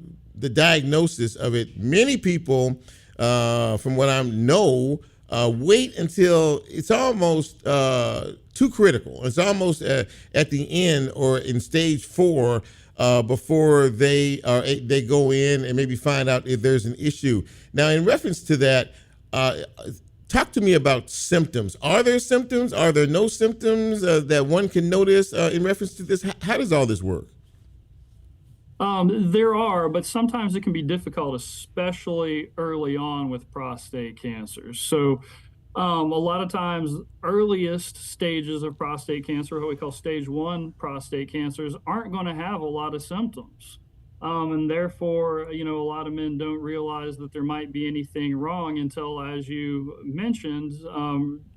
diagnosis of it, many people, from what I know, wait until it's almost too critical. It's almost at the end or in stage 4 before they go in and maybe find out if there's an issue. Now, in reference to that, talk to me about symptoms. Are there symptoms? Are there no symptoms that one can notice in reference to this? How does all this work? There are, but sometimes it can be difficult, especially early on with prostate cancer. So a lot of times, earliest stages of prostate cancer, what we call stage 1 prostate cancers, aren't going to have a lot of symptoms. And therefore, a lot of men don't realize that there might be anything wrong until, as you mentioned,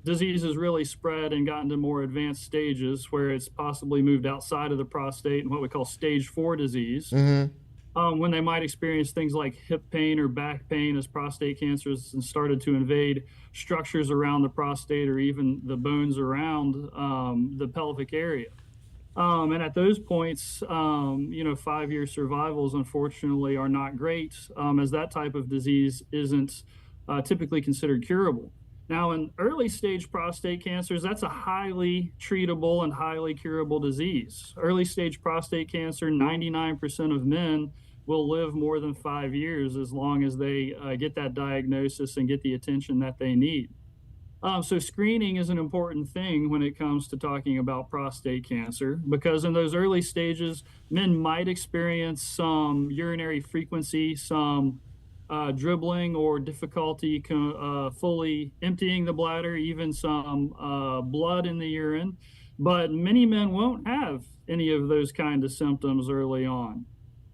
disease has really spread and gotten to more advanced stages where it's possibly moved outside of the prostate and what we call stage 4 disease. Mm-hmm. when they might experience things like hip pain or back pain as prostate cancer has started to invade structures around the prostate or even the bones around the pelvic area. And at those points, 5-year survivals, unfortunately, are not great, as that type of disease isn't typically considered curable. Now, in early stage prostate cancers, that's a highly treatable and highly curable disease. Early stage prostate cancer, 99% of men will live more than 5 years as long as they get that diagnosis and get the attention that they need. So screening is an important thing when it comes to talking about prostate cancer, because in those early stages, men might experience some urinary frequency, some dribbling or difficulty fully emptying the bladder, even some blood in the urine. But many men won't have any of those kind of symptoms early on.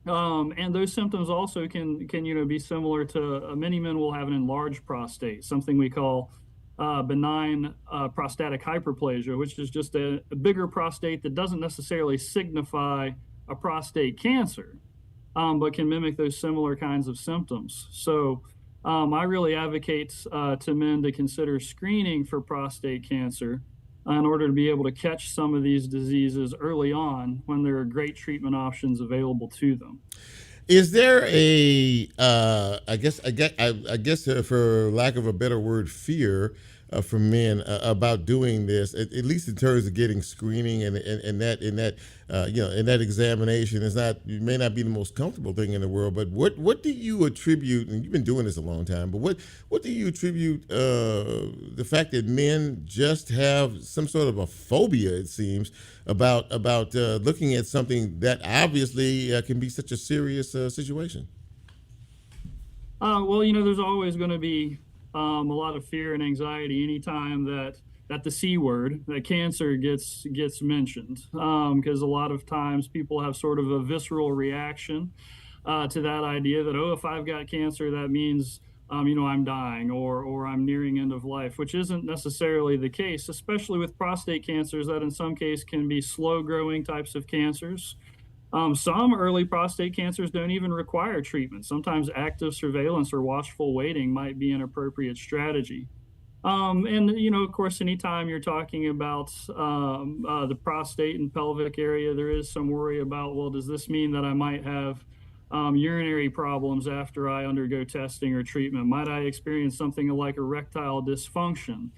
And those symptoms also can be similar to many men will have an enlarged prostate, something we call benign prostatic hyperplasia, which is just a bigger prostate that doesn't necessarily signify a prostate cancer, but can mimic those similar kinds of symptoms. So I really advocate to men to consider screening for prostate cancer in order to be able to catch some of these diseases early on when there are great treatment options available to them. Is there I guess for lack of a better word, fear for men about doing this, at least in terms of getting screening and that examination it may not be the most comfortable thing in the world, but what do you attribute, and you've been doing this a long time, but what do you attribute the fact that men just have some sort of a phobia, it seems, about looking at something that obviously can be such a serious situation? There's always going to be a lot of fear and anxiety anytime that the C word, that cancer gets mentioned, because a lot of times people have sort of a visceral reaction to that idea that, if I've got cancer, that means I'm dying or I'm nearing end of life, which isn't necessarily the case, especially with prostate cancers that in some cases can be slow growing types of cancers. Some early prostate cancers don't even require treatment. Sometimes active surveillance or watchful waiting might be an appropriate strategy. Of course, anytime you're talking about the prostate and pelvic area, there is some worry about, well, does this mean that I might have urinary problems after I undergo testing or treatment? Might I experience something like erectile dysfunction?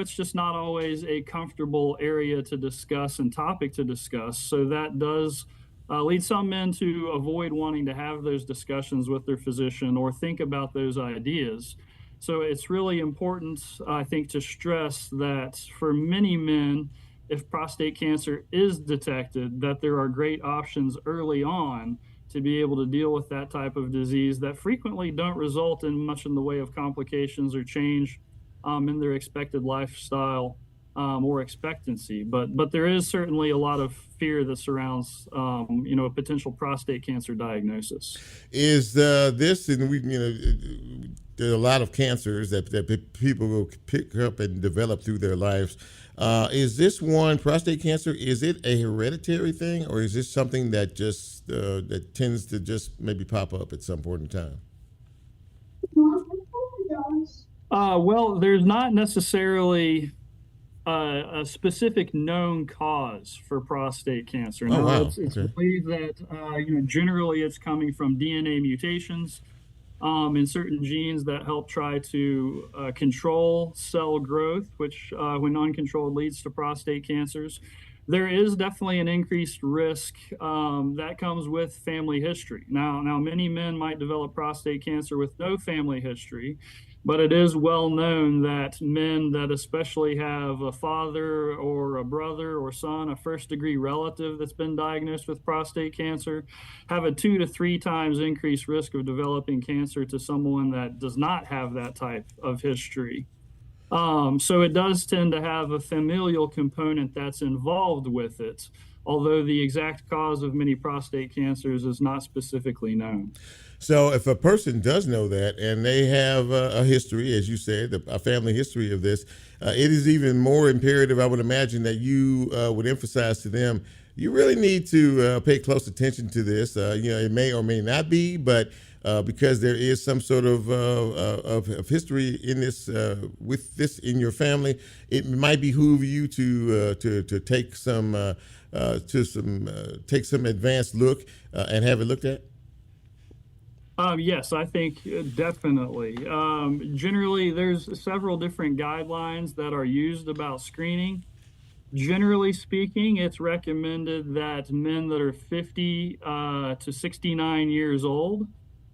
It's just not always a comfortable area to discuss and topic to discuss. So that does lead some men to avoid wanting to have those discussions with their physician or think about those ideas. So it's really important, I think, to stress that for many men, if prostate cancer is detected, that there are great options early on to be able to deal with that type of disease that frequently don't result in much in the way of complications or change in their expected lifestyle or expectancy. But there is certainly a lot of fear that surrounds a potential prostate cancer diagnosis. Is this, and there are a lot of cancers that people will pick up and develop through their lives. Is this one, prostate cancer, is it a hereditary thing, or is this something that just that tends to just maybe pop up at some point in time? There's not necessarily a specific known cause for prostate cancer. Oh, wow. It's believed that generally it's coming from DNA mutations in certain genes that help try to control cell growth, which when uncontrolled leads to prostate cancers. There is definitely an increased risk that comes with family history. Now, many men might develop prostate cancer with no family history, but it is well known that men that especially have a father or a brother or son, a first-degree relative that's been diagnosed with prostate cancer, have a 2 to 3 times increased risk of developing cancer to someone that does not have that type of history. So it does tend to have a familial component that's involved with it, although the exact cause of many prostate cancers is not specifically known. So if a person does know that and they have a history, as you said, a family history of this, it is even more imperative, I would imagine, that you would emphasize to them, you really need to pay close attention to this. It may or may not be, but because there is some sort of history in this with this in your family, it might behoove you to take some take some advanced look and have it looked at. Yes, I think definitely. Generally, there's several different guidelines that are used about screening. Generally speaking, it's recommended that men that are 50 to 69 years old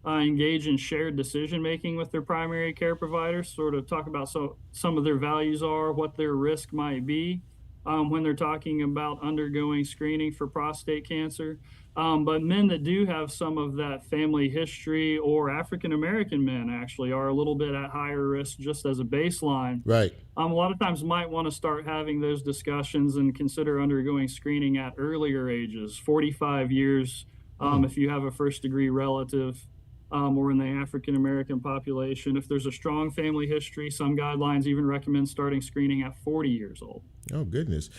engage in shared decision making with their primary care provider, sort of talk about some of their values are, what their risk might be when they're talking about undergoing screening for prostate cancer. But men that do have some of that family history, or African American men actually, are a little bit at higher risk just as a baseline. Right. A lot of times might want to start having those discussions and consider undergoing screening at earlier ages, 45 years, if you have a first degree relative, or in the African American population. If there's a strong family history, some guidelines even recommend starting screening at 40 years old. Oh goodness!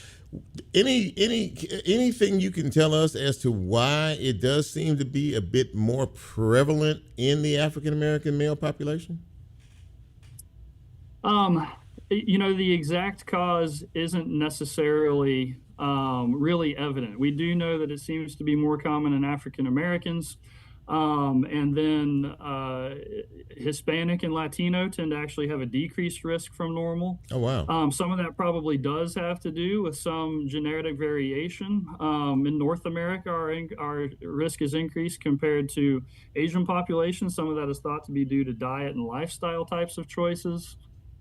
Anything you can tell us as to why it does seem to be a bit more prevalent in the African American male population? The exact cause isn't necessarily really evident. We do know that it seems to be more common in African Americans. And then Hispanic and Latino tend to actually have a decreased risk from normal. Oh, wow. Some of that probably does have to do with some genetic variation. In North America, our risk is increased compared to Asian populations. Some of that is thought to be due to diet and lifestyle types of choices.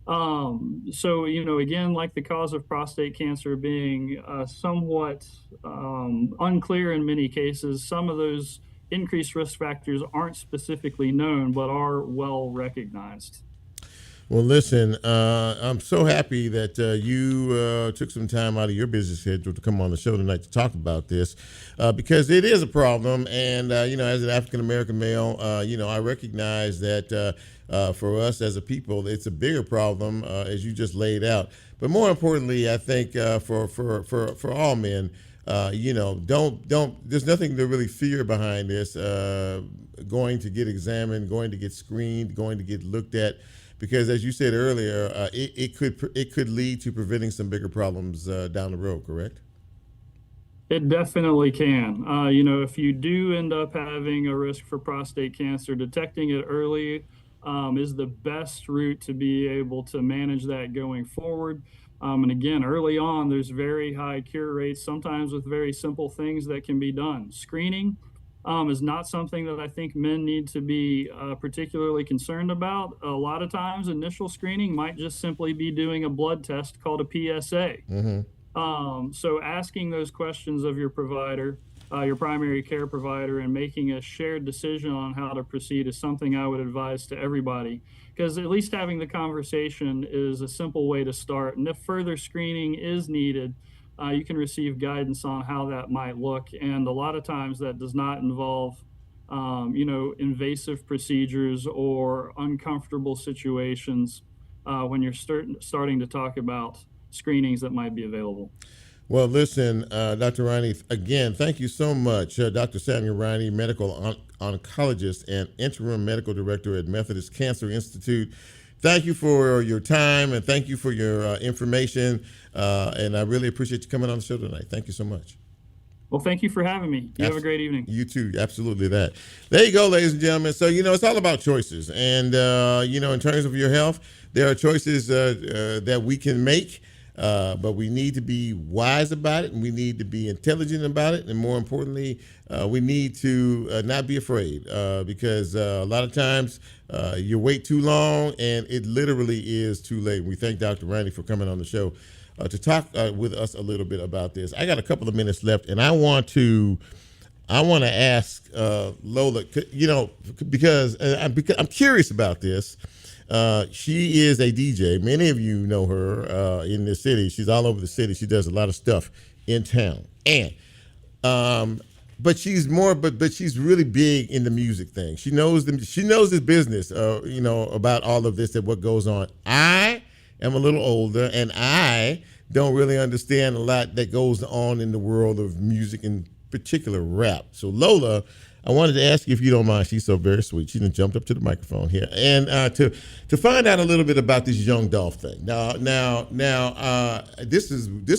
Again, like the cause of prostate cancer being somewhat unclear in many cases, some of those increased risk factors aren't specifically known, but are well recognized. Well, listen, I'm so happy that you took some time out of your busy schedule to come on the show tonight to talk about this, because it is a problem. And, as an African-American male, I recognize that for us as a people, it's a bigger problem, as you just laid out. But more importantly, I think for all men, there's nothing to really fear behind this, going to get examined, going to get screened, going to get looked at, because as you said earlier, it could lead to preventing some bigger problems down the road, correct? It definitely can. If you do end up having a risk for prostate cancer, detecting it early is the best route to be able to manage that going forward. And again, early on, there's very high cure rates, sometimes with very simple things that can be done. Screening is not something that I think men need to be particularly concerned about. A lot of times, initial screening might just simply be doing a blood test called a PSA. Mm-hmm. So asking those questions of your provider, your primary care provider, and making a shared decision on how to proceed is something I would advise to everybody, because at least having the conversation is a simple way to start. And if further screening is needed, you can receive guidance on how that might look. And a lot of times that does not involve, invasive procedures or uncomfortable situations when you're starting to talk about screenings that might be available. Well, listen, Dr. Riney, again, thank you so much. Dr. Samuel Riney, medical oncologist and interim medical director at Mathis Cancer Institute. Thank you for your time, and thank you for your information. And I really appreciate you coming on the show tonight. Thank you so much. Well, thank you for having me. You have a great evening. You too. Absolutely that. There you go, ladies and gentlemen. So, it's all about choices. And, in terms of your health, there are choices that we can make. But we need to be wise about it, and we need to be intelligent about it, and more importantly, we need to not be afraid, because a lot of times you wait too long, and it literally is too late. We thank Dr. Riney for coming on the show to talk with us a little bit about this. I got a couple of minutes left, and I want to ask Lola, because I'm curious about this. She is a DJ. Many of you know her in this city. She's all over the city. She does a lot of stuff in town. And but she's really big in the music thing. She knows this business, about all of this and what goes on. I am a little older, and I don't really understand a lot that goes on in the world of music, in particular rap. So Lola, I wanted to ask you if you don't mind. She's so very sweet. She done jumped up to the microphone here, and to find out a little bit about this Young Dolph thing. Now, this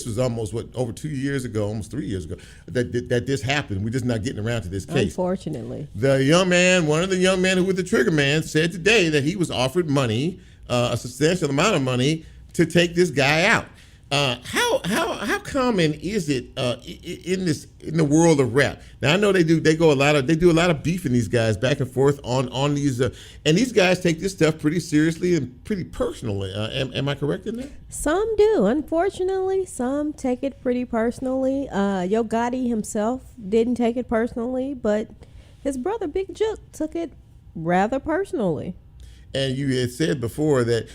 was almost over 2 years ago, almost 3 years ago that this happened. We're just not getting around to this case. Unfortunately, the young man, one of the young men who was the trigger man, said today that he was offered money, a substantial amount of money, to take this guy out. How common is it in the world of rap? Now I know they do a lot of beefing these guys back and forth on these and these guys take this stuff pretty seriously and pretty personally. Am I correct in that? some do. Unfortunately, some take it pretty personally. Yo Gotti himself didn't take it personally, but his brother Big Jook took it rather personally. And you had said before that.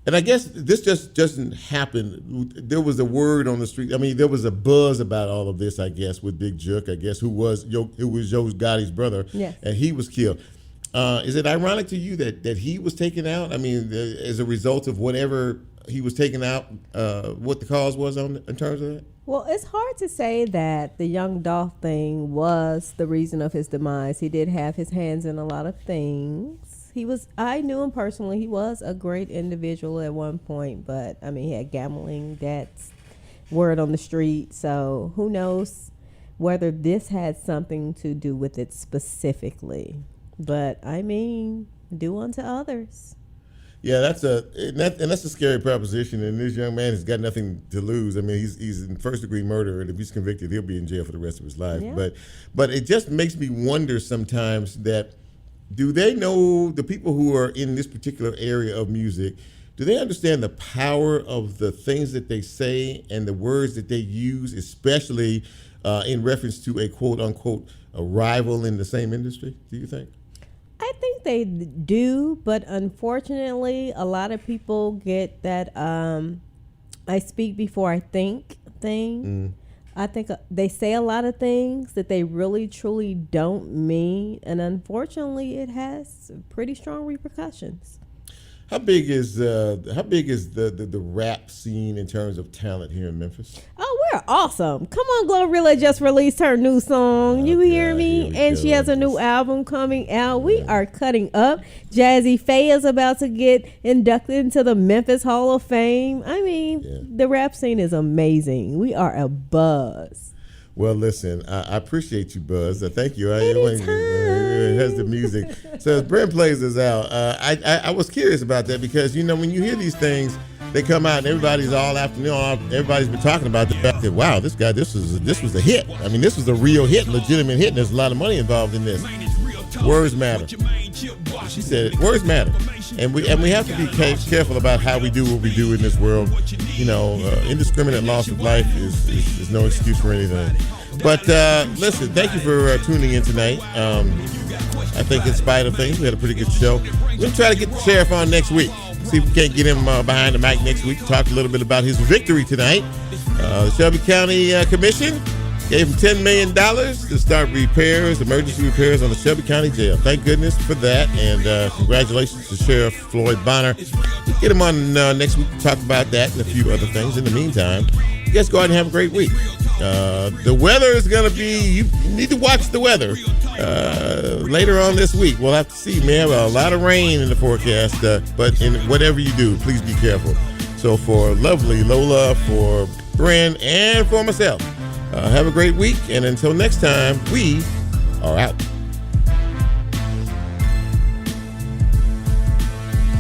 And I guess this just doesn't happen. There was a word on the street. I mean, there was a buzz about all of this, I guess, with Big Jook, I guess, who was Yo Gotti's brother. Yes. And he was killed. Is it ironic to you that he was taken out? I mean, as a result of whatever he was taken out, what the cause was in terms of that? Well, it's hard to say that the Young Dolph thing was the reason of his demise. He did have his hands in a lot of things. I knew him personally. He was a great individual at one point, but I mean, he had gambling debts, word on the street. So who knows whether this had something to do with it specifically. But I mean, do unto others. Yeah, that's a scary proposition. And this young man has got nothing to lose. I mean, he's in first degree murder, and if he's convicted, he'll be in jail for the rest of his life. Yeah. But it just makes me wonder sometimes that. Do they know, the people who are in this particular area of music, do they understand the power of the things that they say and the words that they use, especially in reference to a quote-unquote a rival in the same industry, do you think? I think they do, but unfortunately, a lot of people get that I speak before I think thing. I think they say a lot of things that they really, truly don't mean. And unfortunately, it has pretty strong repercussions. How big is the rap scene in terms of talent here in Memphis? Oh, we're awesome. Come on, Glorilla just released her new song. You hear me? And she has a new album coming out. We are cutting up. Jazzy Faye is about to get inducted into the Memphis Hall of Fame. I mean, the rap scene is amazing. We are a buzz. Well, listen, I appreciate you, Buzz. Thank you. It has the music. So as Brent plays this out, I was curious about that because, you know, when you hear these things, they come out and everybody's all afternoon, everybody's been talking about the fact that, wow, this was a hit. I mean, this was a real hit, legitimate hit, and there's a lot of money involved in this. Words matter. She said it. Words matter. And we have to be careful about how we do what we do in this world. You know, indiscriminate loss of life is no excuse for anything. But listen, thank you for tuning in tonight. I think in spite of things, we had a pretty good show. We're going to try to get the sheriff on next week. See if we can't get him behind the mic next week to talk a little bit about his victory tonight. The Shelby County Commission gave him $10 million to start emergency repairs on the Shelby County Jail. Thank goodness for that, and congratulations to Sheriff Floyd Bonner. We'll get him on next week to talk about that and a few other things. In the meantime, you guys go out and have a great week. The weather is going to be, you need to watch the weather later on this week. We'll have to see. We have a lot of rain in the forecast, but in whatever you do, please be careful. So for lovely Lola, for Bryn, and for myself, have a great week, and until next time, we are out.